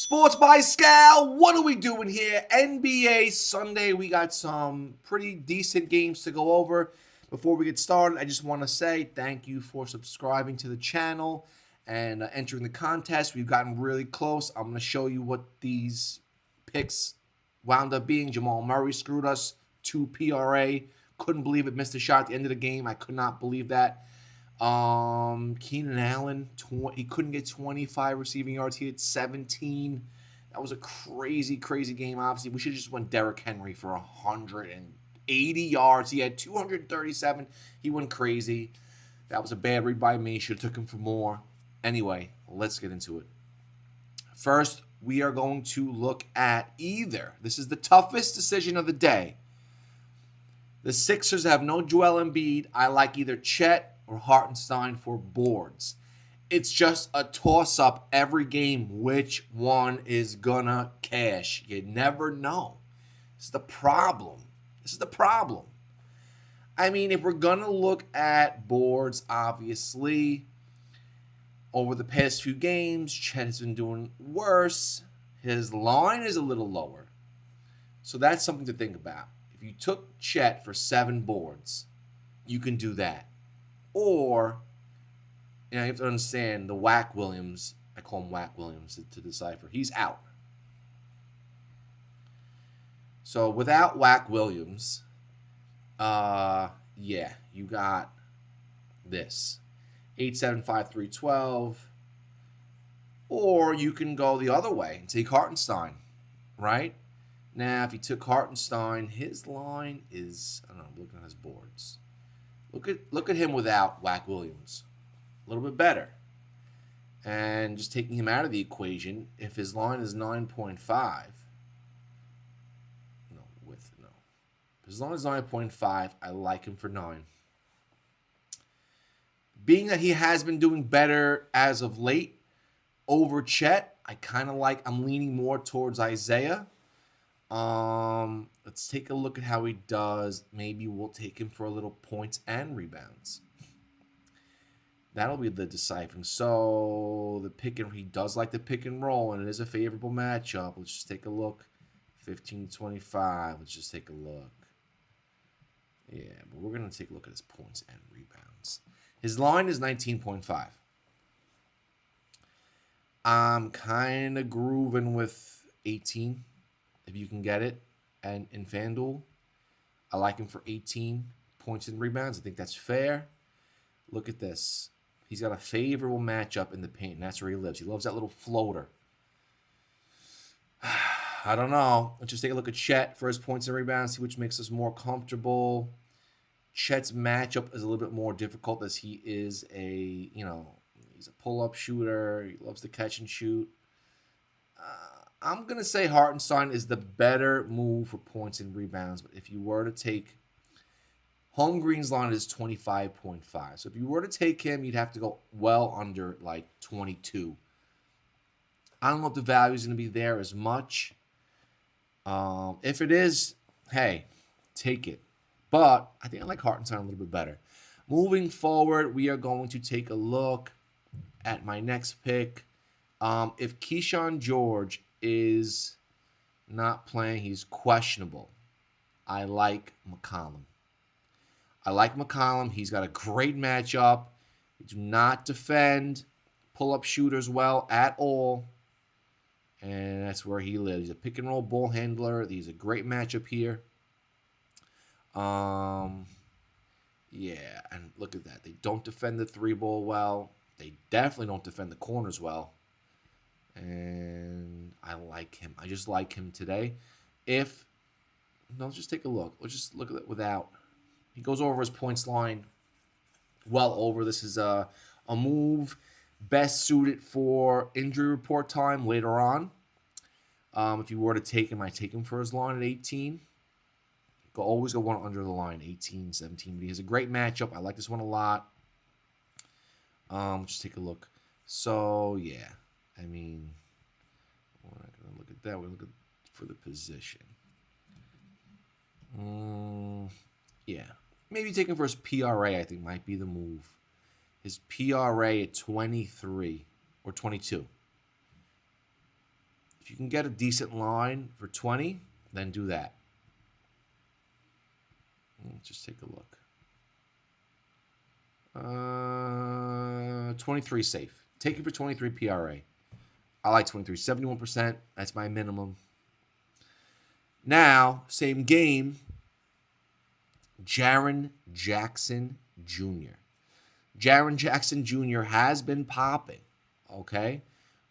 Sports by Scal, what are we doing here? NBA Sunday, we got some pretty decent games to go over. Before we get started, I just want to say thank you for subscribing to the channel and entering the contest. We've gotten really close. I'm going to show you what these picks wound up being. Jamal Murray screwed us, 2 PRA. Couldn't believe it, missed a shot at the end of the game. I could not believe that. Keenan Allen, he couldn't get 25 receiving yards. He had 17. That was a crazy, crazy game. Obviously, we should have just went Derrick Henry for 180 yards. He had 237. He went crazy. That was a bad read by me. Should have took him for more. Anyway, let's get into it. First, we are going to look at either. This is the toughest decision of the day. The Sixers have no Joel Embiid. I like either Chet or Hartenstein for boards. It's just a toss-up every game which one is gonna cash. You never know. This is the problem. I mean, if we're gonna look at boards, obviously, over the past few games, Chet has been doing worse. His line is a little lower. So that's something to think about. If you took Chet for 7 boards, you can do that. Or, you have to understand the Whack Williams, I call him Whack Williams to decipher, he's out. So without Whack Williams, you got this. 8-7-5-3-12. Or you can go the other way and take Hartenstein, right? Now, if you took Hartenstein, his line is, I don't know, I'm looking at his boards. Look at him without Whack Williams. A little bit better. And just taking him out of the equation, if his line is 9.5, if his line is 9.5, I like him for 9. Being that he has been doing better as of late over Chet, I'm leaning more towards Isaiah. Let's take a look at how he does. Maybe we'll take him for a little points and rebounds. That'll be the deciphering. So he does like the pick and roll, and it is a favorable matchup. Let's just take a look. 15-25. Let's just take a look. Yeah, but we're gonna take a look at his points and rebounds. His line is 19.5. I'm kind of grooving with 18. If you can get it, and in FanDuel, I like him for 18 points and rebounds. I think that's fair. Look at this. He's got a favorable matchup in the paint, and that's where he lives. He loves that little floater. I don't know. Let's just take a look at Chet for his points and rebounds, see which makes us more comfortable. Chet's matchup is a little bit more difficult as he is he's a pull-up shooter. He loves to catch and shoot. I'm going to say Hartenstein is the better move for points and rebounds. But if you were to take Home Green's line is 25.5. So if you were to take him, you'd have to go well under like 22. I don't know if the value is going to be there as much. If it is, hey, take it. But I think I like Hartenstein a little bit better. Moving forward, we are going to take a look at my next pick. If Keyshawn George is not playing, he's questionable. I like McCollum. He's got a great matchup. He do not defend pull-up shooters well at all. And that's where he lives. He's a pick-and-roll ball handler. He's a great matchup here. And look at that. They don't defend the 3-ball well. They definitely don't defend the corners well. And I like him. I just like him today. Let's just take a look. Let's just look at it without. He goes over his points line well over. This is a move best suited for injury report time later on. If you were to take him, I take him for his line at 18. Always go one under the line, 18, 17. But he has a great matchup. I like this one a lot. Just take a look. So, yeah. I mean, we're not going to look at that. We're looking for the position. Yeah. Maybe taking for his PRA, I think, might be the move. His PRA at 23 or 22. If you can get a decent line for 20, then do that. Let's just take a look. 23 safe. Take it for 23 PRA. I like 23. 71%. That's my minimum. Now, same game. Jaren Jackson Jr. Jaren Jackson Jr. has been popping. Okay?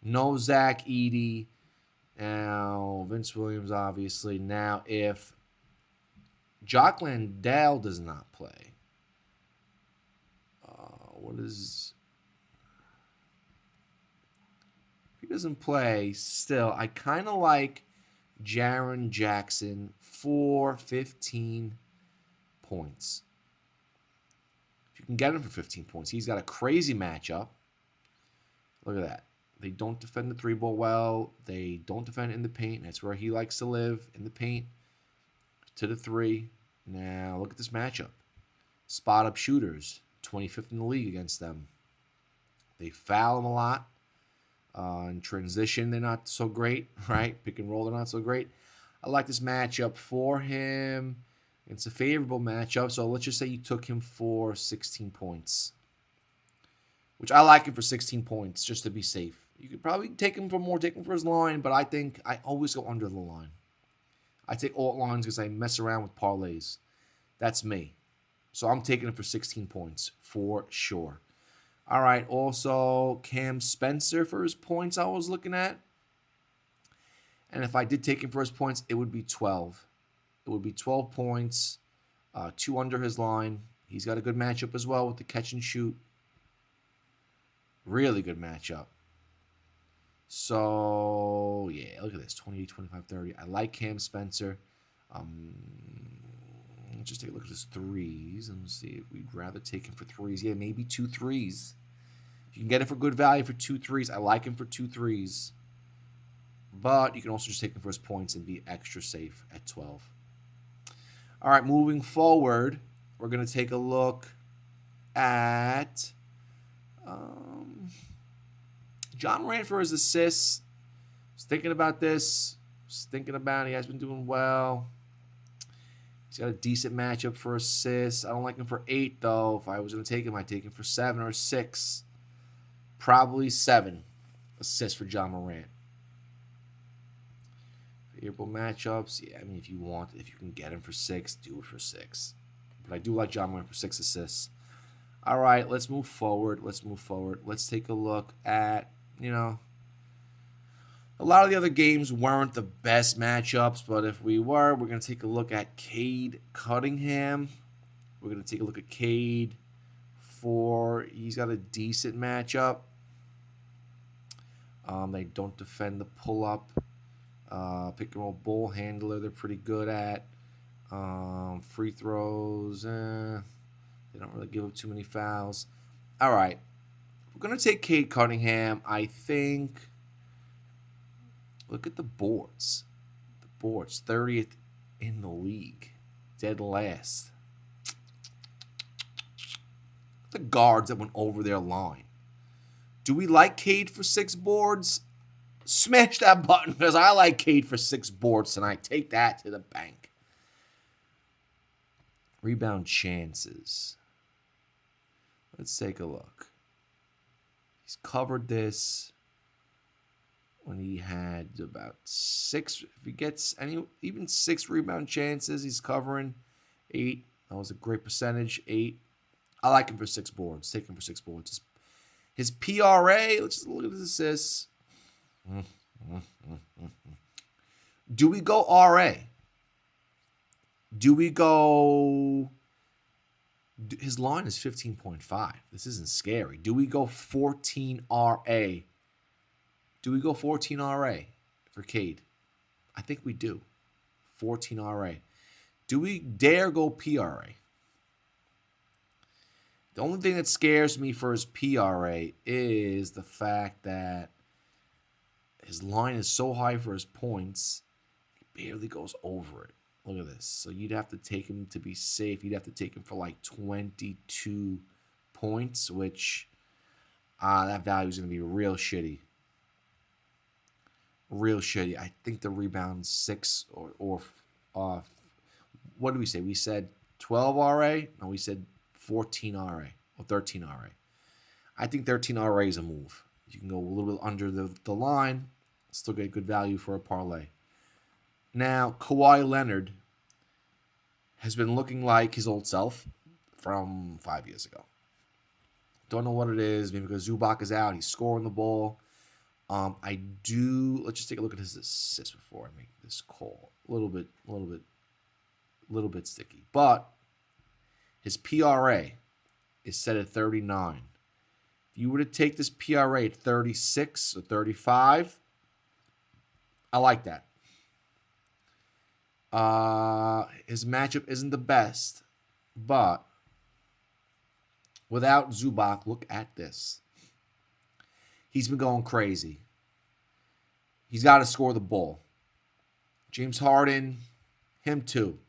No Zach Edey. Now, Vince Williams, obviously. Now, if Jock Landale does not play, if he doesn't play, still, I kind of like Jaren Jackson for 15 points. If you can get him for 15 points, he's got a crazy matchup. Look at that. They don't defend the three ball well. They don't defend in the paint. That's where he likes to live, in the paint, to the three. Now, look at this matchup. Spot up shooters, 25th in the league against them. They foul him a lot. In transition, they're not so great, right? Pick and roll, they're not so great. I like this matchup for him. It's a favorable matchup, so let's just say you took him for 16 points, which I like him for 16 points just to be safe. You could probably take him for more, take him for his line, but I think I always go under the line. I take alt lines because I mess around with parlays. That's me. So I'm taking him for 16 points for sure. All right, also Cam Spencer for his points I was looking at. And if I did take him for his points, it would be 12. It would be 12 points, 2 under his line. He's got a good matchup as well with the catch and shoot. Really good matchup. So, yeah, look at this. 28, 25, 30. I like Cam Spencer. Let's just take a look at his threes and see if we'd rather take him for threes. Yeah, maybe 2 threes. If you can get it for good value for 2 threes, I like him for 2 threes. But you can also just take him for his points and be extra safe at 12. All right, moving forward, we're going to take a look at John Morant for his assists. Was thinking about this. Was thinking about it. He has been doing well. He's got a decent matchup for assists. I don't like him for 8, though. If I was going to take him, I'd take him for 7 or 6. Probably 7 assists for John Morant. Favorable matchups. Yeah, I mean, if you can get him for 6, do it for 6. But I do like John Morant for 6 assists. All right, let's move forward. Let's take a look at, a lot of the other games weren't the best matchups, but if we're going to take a look at Cade Cunningham. We're going to take a look at Cade he's got a decent matchup. They don't defend the pull-up. Pick and roll ball handler, they're pretty good at. Free throws, they don't really give up too many fouls. All right. We're going to take Cade Cunningham. I think, look at the boards. The boards, 30th in the league. Dead last. The guards that went over their line. Do we like Cade for 6 boards? Smash that button because I like Cade for 6 boards tonight. Take that to the bank. Rebound chances. Let's take a look. He's covered this when he had about 6. If he gets even 6 rebound chances, he's covering 8. That was a great percentage. 8. I like him for 6 boards. Take him for 6 boards. His PRA, let's just look at his assists. Do we go RA? Do we go... His line is 15.5. This isn't scary. Do we go 14 RA? Do we go 14 RA for Cade? I think we do. 14 RA. Do we dare go PRA? The only thing that scares me for his PRA is the fact that his line is so high for his points, he barely goes over it. Look at this. So you'd have to take him to be safe. You'd have to take him for like 22 points, which that value is going to be real shitty. real shitty. I think the rebounds 6 or what did we say? We said 12 RA? No, we said 14 RA or 13 RA. I think 13 RA is a move. You can go a little bit under the line, still get good value for a parlay. Now, Kawhi Leonard has been looking like his old self from 5 years ago. Don't know what it is. Maybe because Zubac is out, he's scoring the ball. Let's just take a look at his assists before I make this call. A little bit sticky. But his PRA is set at 39. If you were to take this PRA at 36 or 35, I like that. His matchup isn't the best, but without Zubac, look at this. He's been going crazy. He's got to score the ball. James Harden, him too.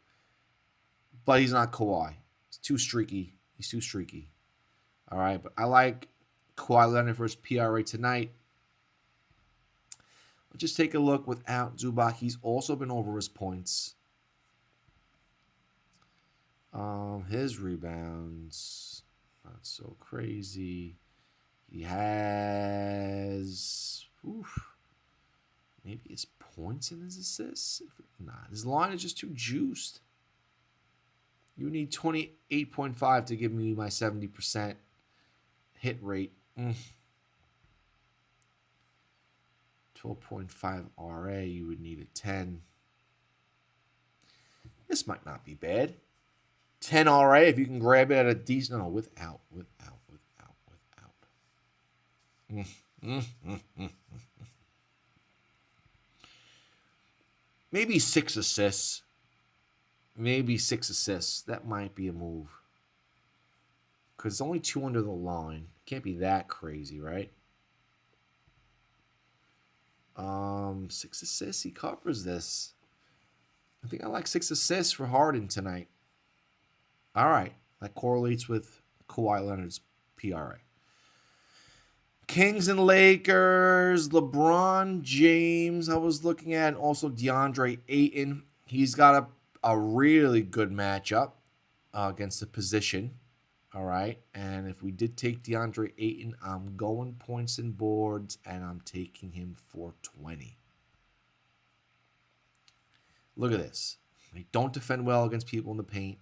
But he's not Kawhi. He's too streaky. All right, but I like Kawhi Leonard for his PRA tonight. Let's just take a look without Zubac. He's also been over his points. His rebounds, not so crazy. He has maybe his points and his assists. Nah, his line is just too juiced. You need 28.5 to give me my 70% hit rate. 12.5 RA, you would need a 10. This might not be bad. 10 RA, if you can grab it at a decent... No, without. Maybe 6 assists. That might be a move. Because it's only 2 under the line. Can't be that crazy, right? 6 assists. He covers this. I think I like 6 assists for Harden tonight. All right. That correlates with Kawhi Leonard's PRA. Kings and Lakers. LeBron James I was looking at. And also DeAndre Ayton. He's got a really good matchup against the position. All right. And if we did take DeAndre Ayton, I'm going points and boards, and I'm taking him for 20. Look at this. They don't defend well against people in the paint.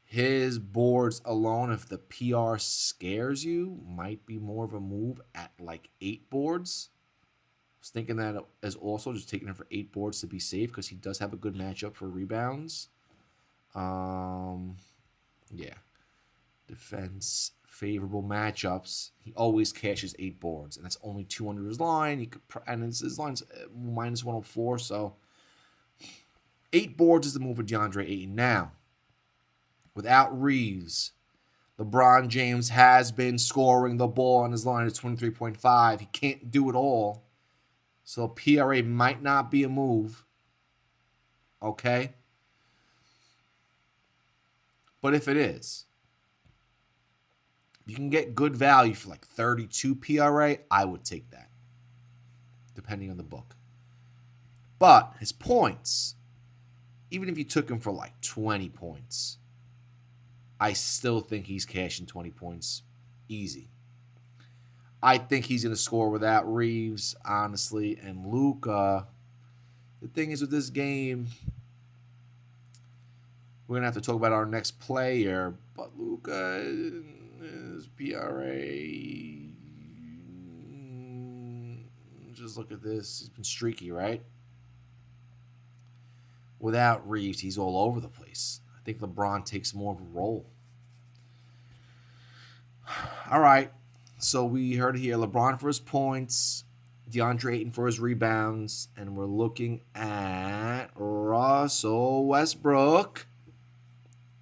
His boards alone, if the PR scares you, might be more of a move at like 8 boards. I was thinking that as also just taking him for 8 boards to be safe because he does have a good matchup for rebounds. Yeah. Defense, favorable matchups. He always cashes 8 boards, and that's only 2 under his line. His line's minus 104, so 8 boards is the move for DeAndre Ayton. Now, without Reeves, LeBron James has been scoring the ball on his line at 23.5. He can't do it all. So PRA might not be a move. Okay? But if it is, you can get good value for like 32 PRA, I would take that, depending on the book. But his points, even if you took him for like 20 points, I still think he's cashing 20 points easy. I think he's going to score without Reeves, honestly. And Luka, the thing is with this game, we're going to have to talk about our next player. But Luka, his PRA, just look at this. He's been streaky, right? Without Reeves, he's all over the place. I think LeBron takes more of a role. All right. So we heard here LeBron for his points, DeAndre Ayton for his rebounds, and we're looking at Russell Westbrook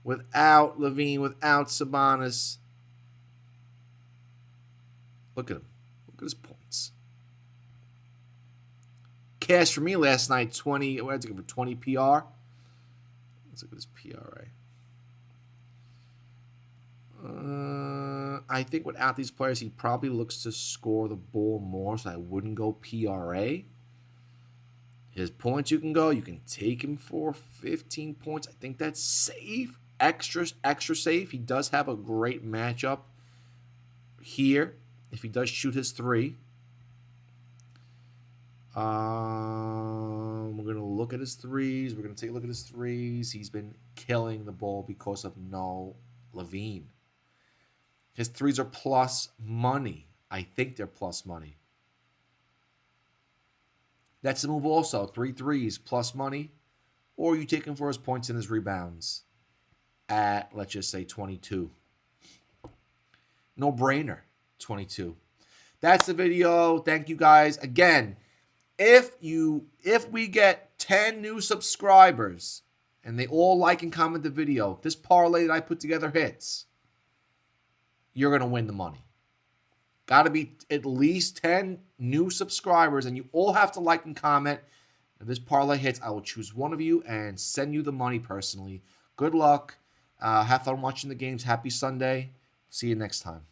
without Levine, without Sabonis. Look at him. Look at his points. Cash for me last night, 20. What did I take for 20 PR? Let's look at his PRA. I think without these players, he probably looks to score the ball more, so I wouldn't go PRA. His points you can go. You can take him for 15 points. I think that's safe. Extra safe. He does have a great matchup here if he does shoot his three. We're going to look at his threes. We're going to take a look at his threes. He's been killing the ball because of no Levine. His threes are plus money. I think they're plus money. That's the move also. 3 threes plus money. Or you take him for his points and his rebounds at, let's just say, 22. No brainer, 22. That's the video. Thank you guys. Again, if we get 10 new subscribers and they all like and comment the video, this parlay that I put together hits, you're going to win the money. Got to be at least 10 new subscribers, and you all have to like and comment. If this parlay hits, I will choose one of you and send you the money personally. Good luck. Have fun watching the games. Happy Sunday. See you next time.